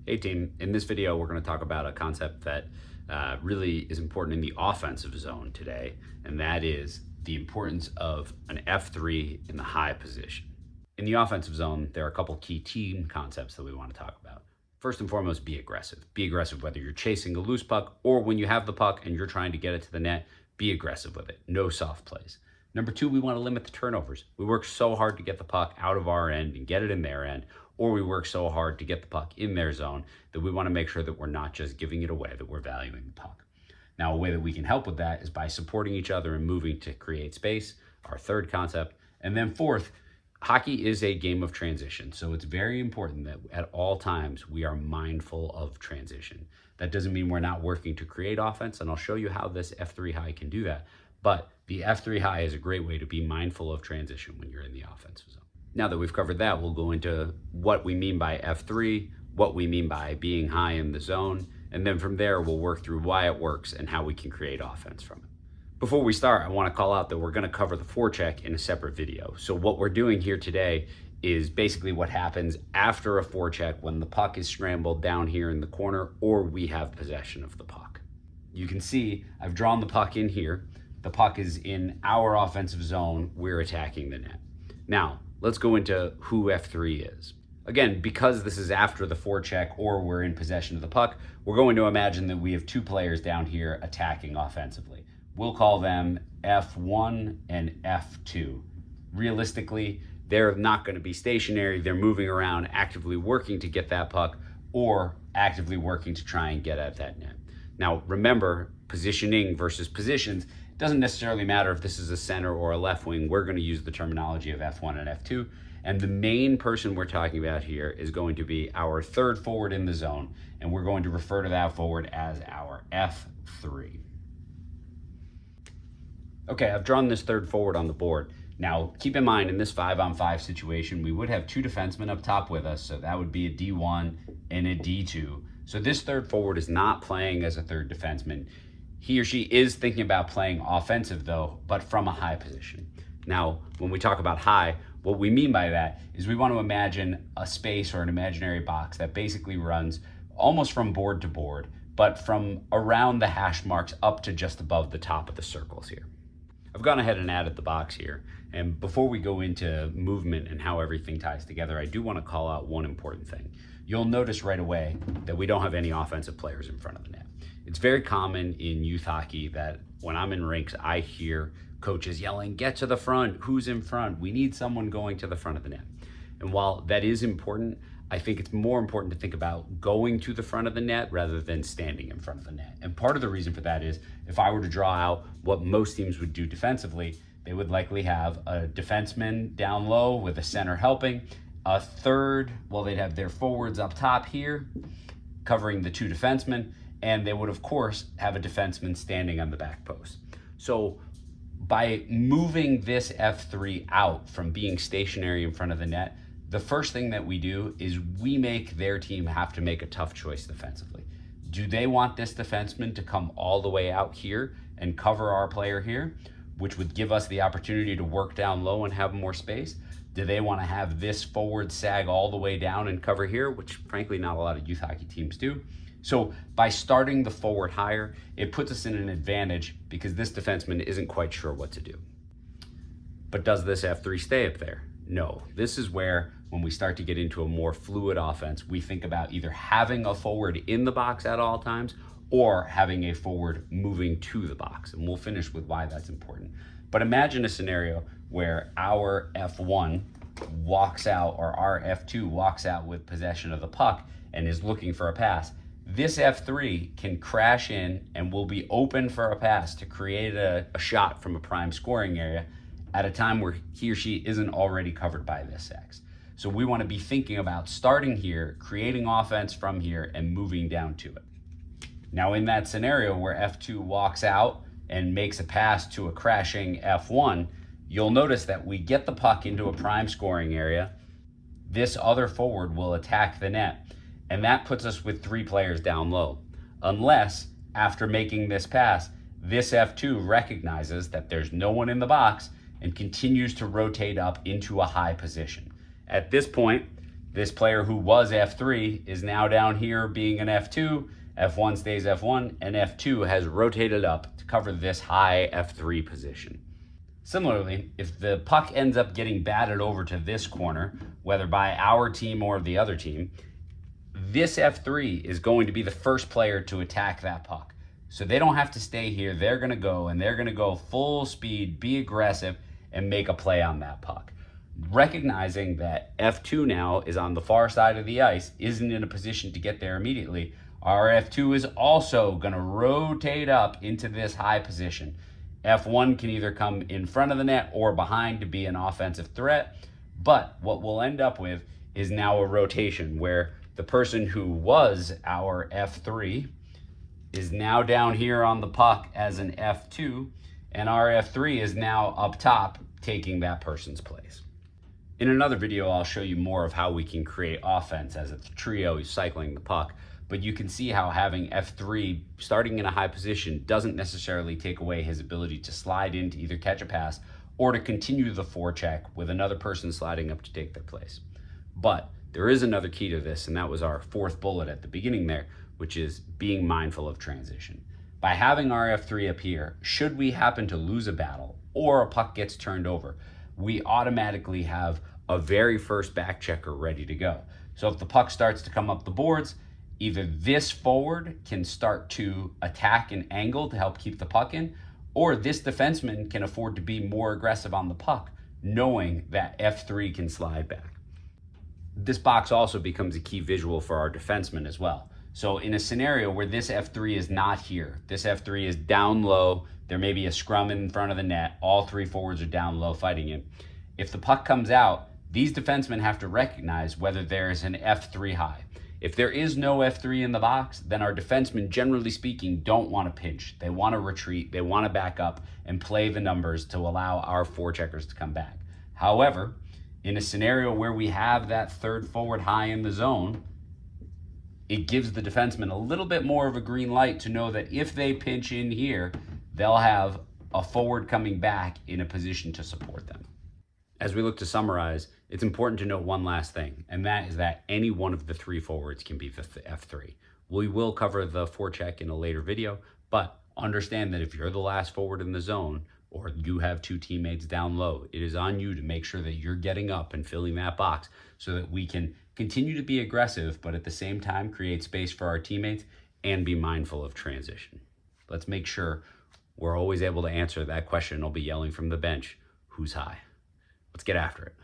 Hey team, in this video we're going to talk about a concept that really is important in the offensive zone today, and that is the importance of an F3 in the high position. In the offensive zone, there are a couple key team concepts that we want to talk about. First and foremost, be aggressive. Be aggressive whether you're chasing a loose puck or when you have the puck and you're trying to get it to the net, be aggressive with it. No soft plays. Number two, we want to limit the turnovers. We work so hard to get the puck out of our end and get it in their end, or we work so hard to get the puck in their zone that we want to make sure that we're not just giving it away, that we're valuing the puck. Now, a way that we can help with that is by supporting each other and moving to create space, our third concept. And then fourth, hockey is a game of transition. So it's very important that at all times we are mindful of transition. That doesn't mean we're not working to create offense, and I'll show you how this F3 high can do that. But the F3 high is a great way to be mindful of transition when you're in the offensive zone. Now that we've covered that, we'll go into what we mean by F3, what we mean by being high in the zone, and then from there we'll work through why it works and how we can create offense from it. Before we start, I want to call out that we're going to cover the forecheck in a separate video. So what we're doing here today is basically what happens after a forecheck when the puck is scrambled down here in the corner or we have possession of the puck. You can see I've drawn the puck in here. The puck is in our offensive zone. We're attacking the net. Now, let's go into who F3 is. Again, because this is after the forecheck or we're in possession of the puck, we're going to imagine that we have two players down here attacking offensively. We'll call them F1 and F2. Realistically, they're not going to be stationary. They're moving around, actively working to get that puck or actively working to try and get at that net. Now, remember, positioning versus positions doesn't necessarily matter if this is a center or a left wing. We're going to use the terminology of F1 and F2. And the main person we're talking about here is going to be our third forward in the zone. And we're going to refer to that forward as our F3. Okay, I've drawn this third forward on the board. Now, keep in mind, in this 5-on-5 situation, we would have two defensemen up top with us. So that would be a D1 and a D2. So this third forward is not playing as a third defenseman. He or she is thinking about playing offensive though, but from a high position. Now, when we talk about high, what we mean by that is we want to imagine a space or an imaginary box that basically runs almost from board to board, but from around the hash marks up to just above the top of the circles here. I've gone ahead and added the box here. And before we go into movement and how everything ties together, I do want to call out one important thing. You'll notice right away that we don't have any offensive players in front of the net. It's very common in youth hockey that when I'm in rinks, I hear coaches yelling, "Get to the front, who's in front? We need someone going to the front of the net." And while that is important, I think it's more important to think about going to the front of the net rather than standing in front of the net. And part of the reason for that is if I were to draw out what most teams would do defensively, they would likely have a defenseman down low with a center helping, a third, well, they'd have their forwards up top here covering the two defensemen, and they would, of course, have a defenseman standing on the back post. So by moving this F3 out from being stationary in front of the net, the first thing that we do is we make their team have to make a tough choice defensively. Do they want this defenseman to come all the way out here and cover our player here, which would give us the opportunity to work down low and have more space? Do they want to have this forward sag all the way down and cover here, which frankly not a lot of youth hockey teams do? So by starting the forward higher, it puts us in an advantage because this defenseman isn't quite sure what to do. But does this F3 stay up there? No. This is where, when we start to get into a more fluid offense, we think about either having a forward in the box at all times or having a forward moving to the box. And we'll finish with why that's important. But imagine a scenario where our F1 walks out or our F2 walks out with possession of the puck and is looking for a pass. This F3 can crash in and will be open for a pass to create a shot from a prime scoring area at a time where he or she isn't already covered by this X. So we want to be thinking about starting here, creating offense from here, and moving down to it. Now in that scenario where F2 walks out and makes a pass to a crashing F1, you'll notice that we get the puck into a prime scoring area. This other forward will attack the net. And that puts us with three players down low. Unless, after making this pass, this F2 recognizes that there's no one in the box and continues to rotate up into a high position. At this point, This player who was F3 is now down here being an F2. F1 stays F1, and F2 has rotated up to cover this high F3 position. Similarly, if the puck ends up getting batted over to this corner, whether by our team or the other team, this F3 is going to be the first player to attack that puck. So they don't have to stay here. They're going to go, and they're going to go full speed, be aggressive, and make a play on that puck. Recognizing that F2 now is on the far side of the ice, isn't in a position to get there immediately, our F2 is also going to rotate up into this high position. F1 can either come in front of the net or behind to be an offensive threat, but what we'll end up with is now a rotation where the person who was our F3 is now down here on the puck as an F2, and our F3 is now up top taking that person's place. In another video, I'll show you more of how we can create offense as a trio cycling the puck, but you can see how having F3 starting in a high position doesn't necessarily take away his ability to slide in to either catch a pass or to continue the forecheck with another person sliding up to take their place. But there is another key to this, and that was our fourth bullet at the beginning there, which is being mindful of transition. By having our F3 up here, should we happen to lose a battle or a puck gets turned over, we automatically have a very first back checker ready to go. So if the puck starts to come up the boards, either this forward can start to attack an angle to help keep the puck in, or this defenseman can afford to be more aggressive on the puck, knowing that F3 can slide back. This box also becomes a key visual for our defenseman as well. So in a scenario where this F3 is not here, this F3 is down low, there may be a scrum in front of the net, all three forwards are down low fighting it. If the puck comes out, these defensemen have to recognize whether there is an F3 high. If there is no F3 in the box, then our defensemen, generally speaking, don't want to pinch. They want to retreat, they want to back up and play the numbers to allow our forecheckers to come back. However, in a scenario where we have that third forward high in the zone, it gives the defenseman a little bit more of a green light to know that if they pinch in here, they'll have a forward coming back in a position to support them. As we look to summarize, it's important to note one last thing, and that is that any one of the three forwards can be the F3. We will cover the forecheck in a later video, but understand that if you're the last forward in the zone, or you have two teammates down low, it is on you to make sure that you're getting up and filling that box so that we can continue to be aggressive, but at the same time create space for our teammates and be mindful of transition. Let's make sure we're always able to answer that question. I'll be yelling from the bench, who's high? Let's get after it.